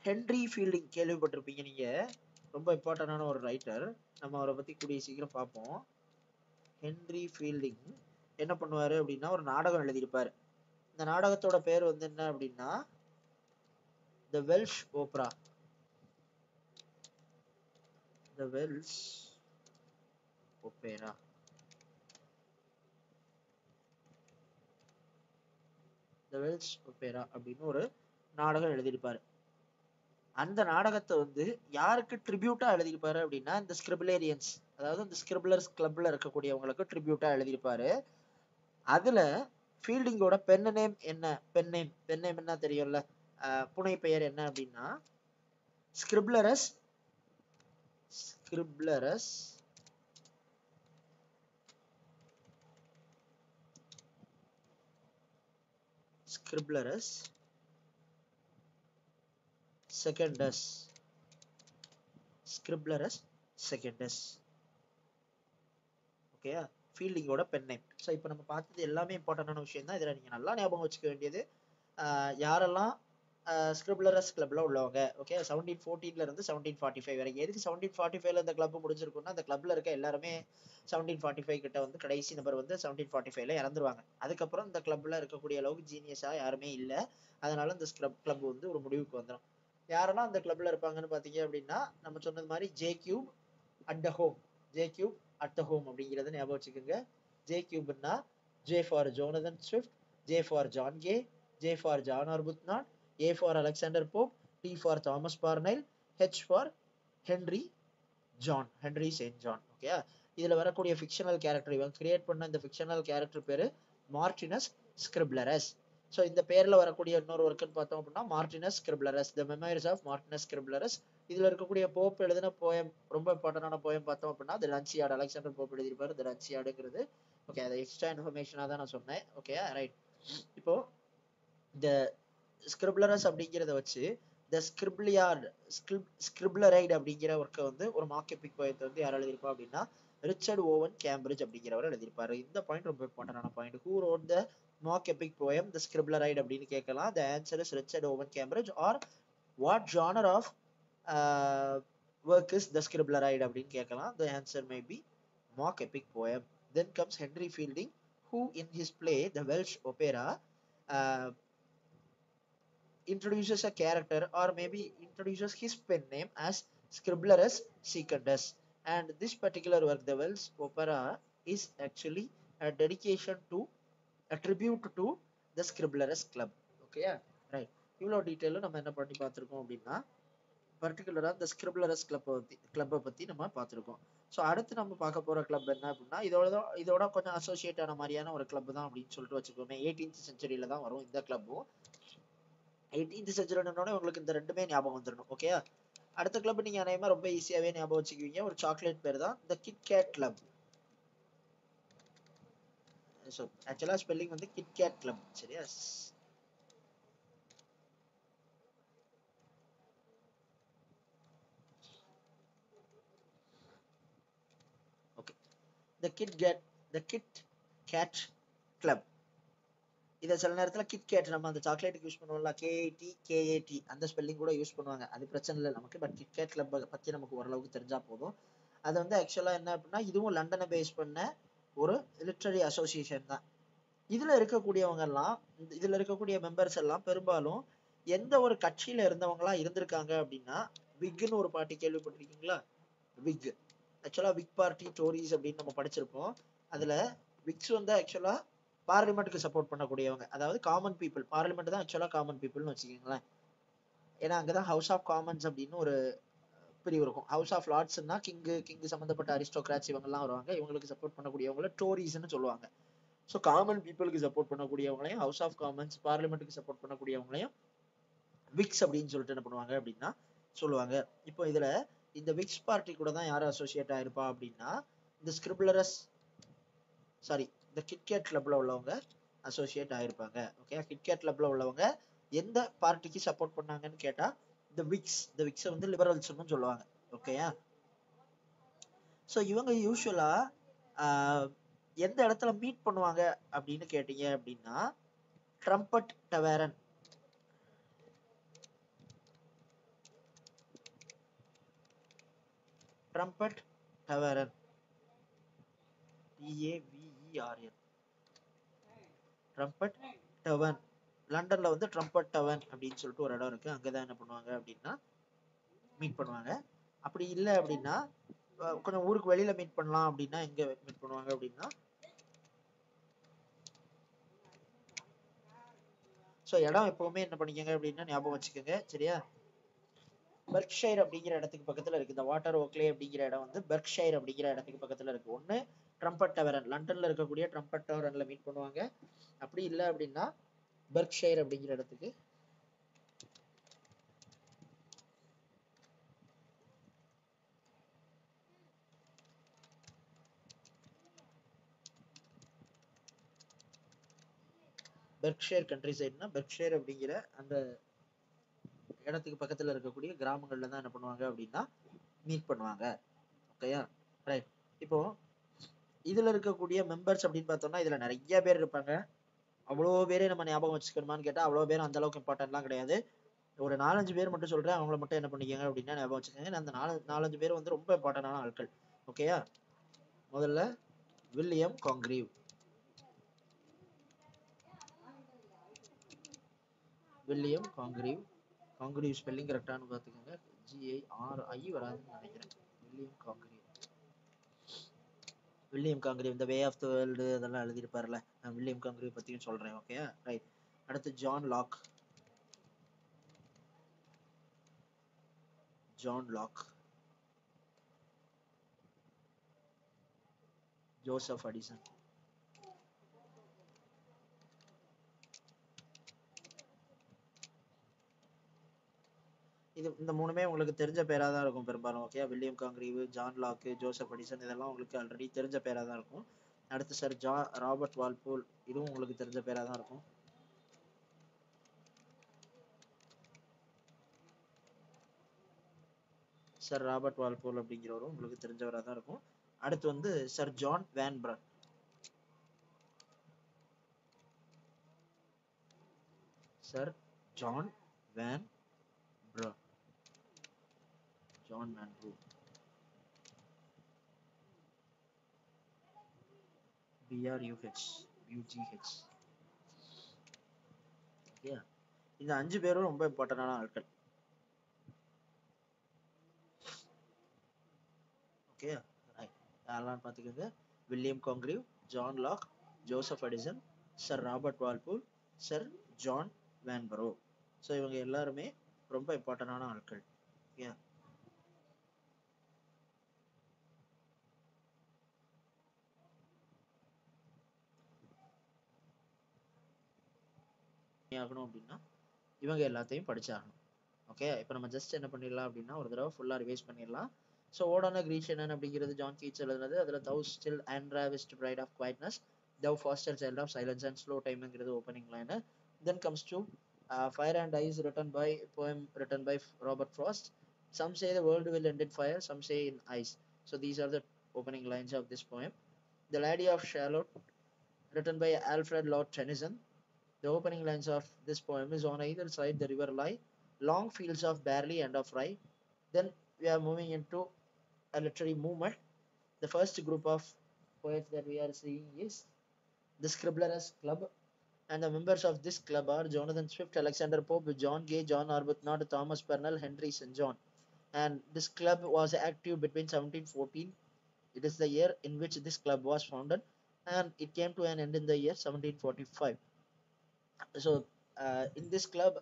ஹென்ரி ஃபீல்டிங் கேள்விப்பட்டிருப்பீங்க நீங்க. ரொம்ப இம்பார்ட்டன்டான ஒரு ரைட்டர். நம்ம அவரை பத்தி கூடிய சீக்கிரம் பார்ப்போம். ஹென்ரி ஃபீல்டிங் என்ன பண்ணுவாரு அப்படின்னா ஒரு நாடகம் எழுதியிருப்பாரு. இந்த நாடகத்தோட பேர் வந்து என்ன அப்படின்னா த வெல்ஷ் ஓப்ரா. த வெல்ஷ் ஒப்பேரா. த வெல்ஷ் ஒப்பேரா அப்படின்னு ஒரு நாடகம் எழுதியிருப்பாரு. அந்த நாடகத்தை வந்து யாருக்கு ட்ரிபியூட்டா எழுதியிருப்பாரு அப்படின்னா இந்த ஸ்கிரிபிலேரியன்ஸ், அதாவது இந்த ஸ்கிரிபிலர்ஸ் கிளப்ல இருக்கக்கூடியவங்களுக்கு ட்ரிபியூட்டா எழுதியிருப்பாரு. அதுல ஃபீல்டிங்கோட பென் நேம் என்ன தெரியும்ல, புனை பெயர் என்ன அப்படின்னா Scriblerus Scriblerus Scriblerus Secundus. Scriblerus Secundus. Okay, ஃபீல்டிங்கோட பென் நேம். ஸோ இப்போ நம்ம பார்த்தது எல்லாமே இம்பார்ட்டன்டான விஷயம் தான். இதில் நீங்கள் நல்லா ஞாபகம் வச்சுக்க வேண்டியது யாரெல்லாம் ஸ்கிரிப்லரஸ் கிளப்ல உள்ளவங்க. ஓகே, 1714 இருந்து 1745 வரைக்கும். எதுக்கு 1745 இந்த கிளப் முடிஞ்சிருக்குன்னா அந்த கிளப்ல இருக்க எல்லாருமே 1745 கிட்ட வந்து கடைசி நபர் வந்து 1745 இறந்துருவாங்க. அதுக்கப்புறம் இந்த கிளப்ல இருக்கக்கூடிய அளவுக்கு ஜீனியஸா யாருமே இல்லை. அதனால இந்த கிளப் வந்து ஒரு முடிவுக்கு வந்துடும். யாரெல்லாம் அந்த கிளப்ல இருப்பாங்கன்னு பாத்தீங்க அப்படின்னா நம்ம சொன்னது மாதிரி J cube at the home. J cube at the home அப்படிங்கிறத ஞாபகம் வச்சுக்கோங்க. ஜே கியூப்னா J for Jonathan Swift, J for John Gay, J for John Arbuthnot, A for Alexander Pope, T for Thomas Parnell, H for Henry Saint John. Okay, இதுல வரக்கூடிய fictional character, இவங்க create பண்ண இந்த fictional character பேரு Martinus Scriblerus. So இந்த பேர்ல வரக்கூடிய இன்னொரு ஒர்க்குன்னு பார்த்தோம் அப்படின்னா Martinus Scriblerus, the memories of Martinus ஸ்கிரிப்லரஸ் இதுல இருக்கக்கூடிய போப் எழுதின போயம், ரொம்ப இம்பார்ட்டன்டான போயம் பார்த்தோம் அப்படின்னா தி லன்சியாட், அலெக்சாண்டர் போப் எழுதியிருப்பாரு தி லன்சியாடுங்கிறது. ஓகே, அதை எக்ஸ்ட்ரா இன்ஃபர்மேஷனா தான் நான் சொன்னேன். Okay right. இப்போ இந்த ஸ்கிரிப்லரஸ் அப்படிங்கிறத வச்சு த ஸ்கிரிப்லியார்ட் ஸ்கிரிப்லரைட் அப்படிங்கிற ஒர்க்கை வந்து ஒரு மார்க் எபிக் போயத்தை வந்து யார் எழுதியிருப்பா அப்படின்னா ரிச்சர்ட் ஓவன் கேம்பிரிட்ஜ் அப்படிங்கிறவர் எழுதியிருப்பாரு. இந்த பாயிண்ட் ரொம்ப இம்பார்ட்டன்டான point. Who wrote the mock epic poem the Scribleriad அப்படின்னு கேட்கலாம். The answer is Richard Owen Cambridge. Or what genre of work is the scribbleride அப்படின்னு கேட்கலாம். The answer may be mock epic poem. Then comes Henry Fielding, who in his play The Welsh Opera uh, introduces a character or maybe introduces his pen name as Scribblerus Secundus. And this particular work, The Welsh Opera, is actually a dedication to a tribute to the Scribblerus Club. Okay, right. இவ்வளோ டீட்டெயிலும் நம்ம என்ன பண்ணி பார்த்துருக்கோம் அப்படின்னா பர்டிகுலரா இந்த ஸ்கிரிப்லரஸ் கிளப்பை பத்தி நம்ம பார்த்துருக்கோம். ஸோ அடுத்து நம்ம பார்க்க போற கிளப் என்ன அப்படின்னா இதோட கொஞ்சம் அசோசியேட் ஆன மாதிரியான ஒரு கிளப் தான் அப்படின்னு சொல்லிட்டு வச்சுக்கோமே. 18th செஞ்சுரியில தான் வரும் இந்த கிளப்பும். 18th செஞ்சுரினோட உங்களுக்கு இந்த ரெண்டுமே ஞாபகம் வந்துடணும். ஓகே, அடுத்த கிளப் நீங்க அநேகமா ரொம்ப ஈஸியாவே ஞாபகம் வச்சுக்குவீங்க. ஒரு சாக்லேட் பேர் தான் இந்த கிட்கேட் கிளப். ஸோ ஆக்சுவலா ஸ்பெல்லிங் வந்து கிட்கேட் கிளப். சரியா? the Kit Kat Club. இதை சில நேரத்துல கிட்கேட் நம்ம அந்த சாக்லேட்டுக்கு யூஸ் பண்ணுவோம்ல, KAT அந்த ஸ்பெல்லிங் கூட யூஸ் பண்ணுவாங்க. அது பிரச்சனை இல்லை நமக்கு. பட் கிட்கேட் கிளப் பத்தி நமக்கு ஓரளவுக்கு தெரிஞ்சா போதும். அது வந்து ஆக்சுவலா என்ன அப்படின்னா இதுவும் லண்டனை பேஸ் பண்ண ஒரு லிட்ரரி அசோசியேஷன் தான். இதுல இருக்கக்கூடியவங்க எல்லாம், இதுல இருக்கக்கூடிய மெம்பர்ஸ் எல்லாம் பெரும்பாலும் எந்த ஒரு கட்சியில இருந்தவங்களா இருந்திருக்காங்க அப்படின்னா விக்னு ஒரு பார்ட்டி கேள்விப்பட்டிருக்கீங்களா? விக் ஆக்சுவலா விக் பார்ட்டி டோரிஸ் அப்படின்னு நம்ம படிச்சிருப்போம். அதுல விக்ஸ் வந்து ஆக்சுவலா பார்லிமெண்ட்டுக்கு சப்போர்ட் பண்ணக்கூடியவங்க, அதாவது காமன் பீப்புள். பார்லிமெண்ட் தான் ஆக்சுவலா காமன் பீப்புள்னு வச்சுக்கோங்களேன். ஏன்னா அங்கதான் ஹவுஸ் ஆஃப் காமன்ஸ் அப்படின்னு ஒரு பிரிவு இருக்கும். ஹவுஸ் ஆஃப் லார்ட்ஸ்னா கிங் சம்பந்தப்பட்ட அரிஸ்டோகிராட்ஸ் இவங்க எல்லாம் வருவாங்க. இவங்களுக்கு சப்போர்ட் பண்ணக்கூடியவங்கள டோரிஸ்ன்னு சொல்லுவாங்க. ஸோ காமன் பீப்புளுக்கு சப்போர்ட் பண்ணக்கூடியவங்களையும் ஹவுஸ் ஆஃப் காமன்ஸ் பார்லிமெண்ட்டுக்கு சப்போர்ட் பண்ணக்கூடியவங்களையும் விக்ஸ் அப்படின்னு சொல்லிட்டு என்ன பண்ணுவாங்க அப்படின்னா சொல்லுவாங்க. இப்போ இதுல இந்த விக்ஸ் பார்ட்டி கூட தான் யாரும் அசோசியேட் ஆயிருப்பா அப்படின்னா இந்த ஸ்கிரிப்லரஸ் இந்த கிட்கேட் கிளப்ல உள்ளவங்க அசோசியேட் ஆயிருப்பாங்க. ஓகே, கிட்கேட் கிளப்ல உள்ளவங்க எந்த பார்ட்டிக்கு சப்போர்ட் பண்ணாங்கன்னு கேட்டா இந்த விக்ஸ் வந்து லிபரல்ஸ்னு சொல்லுவாங்க. ஓகேயா? ஸோ இவங்க யூஸ்வலா எந்த இடத்துல மீட் பண்ணுவாங்க அப்படின்னு கேட்டீங்க அப்படின்னா trumpet tavern. Trumpet tavern, TAVERN, trumpet tavern. லண்டன்ல வந்து ட்ரம்பட் டவர்ன் அப்படின்னு சொல்லிட்டு ஒரு இடம் இருக்கு. அங்கதான் என்ன பண்ணுவாங்க அப்படின்னா மீட் பண்ணுவாங்க. அப்படி இல்லை அப்படின்னா கொஞ்சம் ஊருக்கு வெளியில மீட் பண்ணலாம் அப்படின்னா எங்க மீட் பண்ணுவாங்க அப்படின்னா ஸோ இடம் எப்பவுமே என்ன பண்ணிக்கங்க அப்படின்னா ஞாபகம் வச்சுக்கோங்க. சரியா? பெர்க்ஷைர் அப்படிங்கிற இடத்துக்கு பக்கத்துல இருக்கு. இந்த வாட்டர் ஓக்லே அப்படிங்கிற இடம் வந்து பெர்க்ஷைர் அப்படிங்கிற இடத்துக்கு பக்கத்துல இருக்கு. ஒண்ணு ட்ரம்பட் டவரன், லண்டன்ல இருக்கக்கூடிய ட்ரம்பட் டவரன்ல மீட் பண்ணுவாங்க. அப்படி இல்லை அப்படின்னா பெர்க்ஷைர் அப்படிங்கிற இடத்துக்கு பெர்க்ஷைர் கண்ட்ரி சைடுனா பெர்க்ஷைர் அப்படிங்கிற அந்த இடத்துக்கு பக்கத்துல இருக்கக்கூடிய கிராமங்கள்ல தான் என்ன பண்ணுவாங்க அப்படின்னா மீட் பண்ணுவாங்க. ஓகேயா? ரைட். இப்போ இதுல இருக்கக்கூடிய மெம்பர்ஸ் அப்படின்னு பார்த்தோம்னா இதுல நிறைய பேர் இருப்பாங்க. அவ்வளோ பேரே நம்ம ஞாபகம் வச்சுக்கணுமான்னு கேட்டா அவ்வளோ பேர் அந்த அளவுக்கு இம்பார்ட்டன்ட்லாம் கிடையாது. ஒரு 4-5 பேர் மட்டும் சொல்றேன். அவங்கள மட்டும் என்ன பண்ணிக்கங்க அப்படின்னா ஞாபகம் வச்சுக்கோங்க. அந்த 4-5 பேர் வந்து ரொம்ப இம்பார்ட்டன்டான ஆட்கள். ஓகேயா? முதல்ல வில்லியம் காங்கிரீவ். வில்லியம் காங்கிரீவ். காங்கிரீவ் ஸ்பெல்லிங் கரெக்டானு பார்த்துக்கோங்க. GIRI வராதுன்னு நினைக்கிறேன். வில்லியம் காங்கிரீவ். வில்லியம் காங்கிரீவ் இந்த வே ஆஃப் த வேர்ல்டு அதெல்லாம் எழுதியிருப்பார்ல, நான் வில்லியம் காங்கிரீவ் பத்தியும் சொல்றேன். Okay right. அடுத்து ஜான் லாக். Joseph Addison. இந்த மூணுமே உங்களுக்கு தெரிஞ்ச பேரா தான் இருக்கும் பெரும்பாலும். Okay, William Congreve, John Locke, Joseph Addison இதெல்லாம் உங்களுக்கு ஆல்ரெடி தெரிஞ்ச பேரா தான் இருக்கும். அடுத்து சார் ராபர்ட் வால்போல், இதுவும் உங்களுக்கு தெரிஞ்ச பேரா தான் இருக்கும். சார் ராபர்ட் வால்போல் அப்படிங்கிறவரும் உங்களுக்கு தெரிஞ்சவராக தான் இருக்கும். அடுத்து வந்து Sir John Vanbrugh. Sir John Vanbrugh. John Vanbrugh. BRUH. UGH. Okay, இந்த 5 பேரும் ரொம்ப இம்பார்ட்டன்டான ஆட்கள். ஓகே, யாரெல்லாம் பார்த்துக்கோங்க. William Congreve, John Locke, Joseph Addison, Sir Robert Walpole, Sir John Vanbrugh. So இவங்க எல்லாருமே ரொம்ப இம்பார்ட்டன்டான ஆட்கள். ஓகே, ஆகணும் அப்படின்னா இவங்க எல்லாத்தையும் படிச்சாகணும். ஓகே, இப்போ நம்ம ஜஸ்ட் என்ன பண்ணிடலாம் அப்படின்னா ஒரு தடவை ஃபுல்லாக ரிவைஸ் பண்ணிடலாம். ஸோ ஓடான கிரீஷனன் அப்படிங்கிறது ஜான் கீட்ஸ் எழுதுனது. அதில் thou still unravished bride of quietness, thou foster child of silence and slow டைம்ங்கிறது opening line. Then comes to fire and ice written by poem written by Robert Frost. Some say the world will end in fire, some say in ice. So these are the opening lines of this poem. The Lady of Shalott, written by Alfred Lord Tennyson. The opening lines of this poem is, on either side the river lie, long fields of barley and of rye. Then we are moving into a literary movement. The first group of poets that we are seeing is the Scribblers Club, and the members of this club are Jonathan Swift, Alexander Pope, John Gay, John Arbuthnot, Thomas Pernell, Henry St. John. And this club was active between 1714. It is the year in which this club was founded, and it came to an end in the year 1745. So, in this club,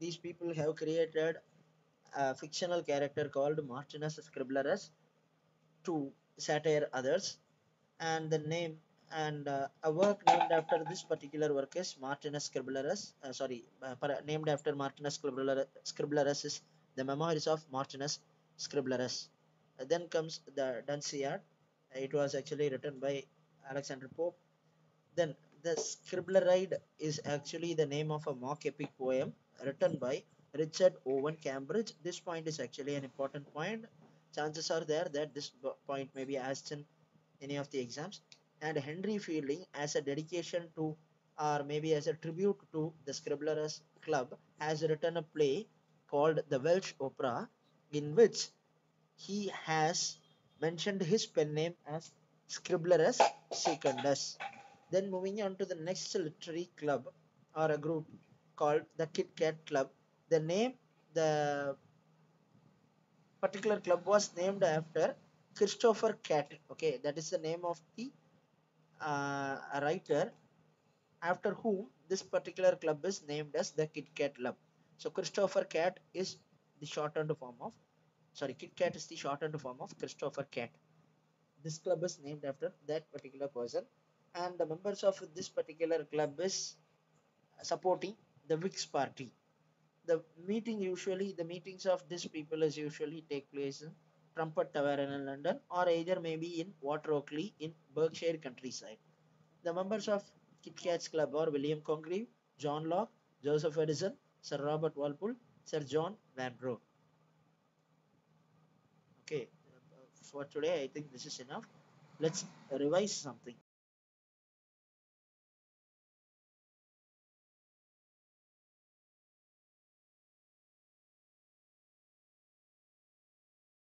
these people have created a fictional character called Martinus Scriblerus to satire others, and the name and a work named after this particular work is Martinus Scriblerus. Named after Martinus Scriblerus is the Memoirs of Martinus Scriblerus. Then comes the Dunciad. It was actually written by Alexander Pope. Then the Scribleride is actually the name of a mock epic poem written by Richard Owen Cambridge. This point is actually an important point. Chances are there that this point may be asked in any of the exams. And Henry Fielding, as a dedication to, or maybe as a tribute to the Scriblerus Club, has written a play called The Welsh Opera, in which he has mentioned his pen name as Scriblerus Secundus. Then moving on to the next literary club or a group called the Kit Kat Club. The particular club was named after Christopher Cat. Okay, that is the name of the writer after whom this particular club is named as the Kit Kat Club. So Christopher Cat is the shortened form of, Kit Kat is the shortened form of Christopher Cat. This club is named after that particular person, and the members of this particular club is supporting the Whigs party. The meetings of these people is usually take place in Trumpet Tavern in London, or either maybe in Water Oakley in Berkshire countryside. The members of Kit Kat's club are William Congreve, John Locke, Joseph Edison, Sir Robert Walpole, Sir John Vanbrugh. Okay, for today I think this is enough. Let's revise something.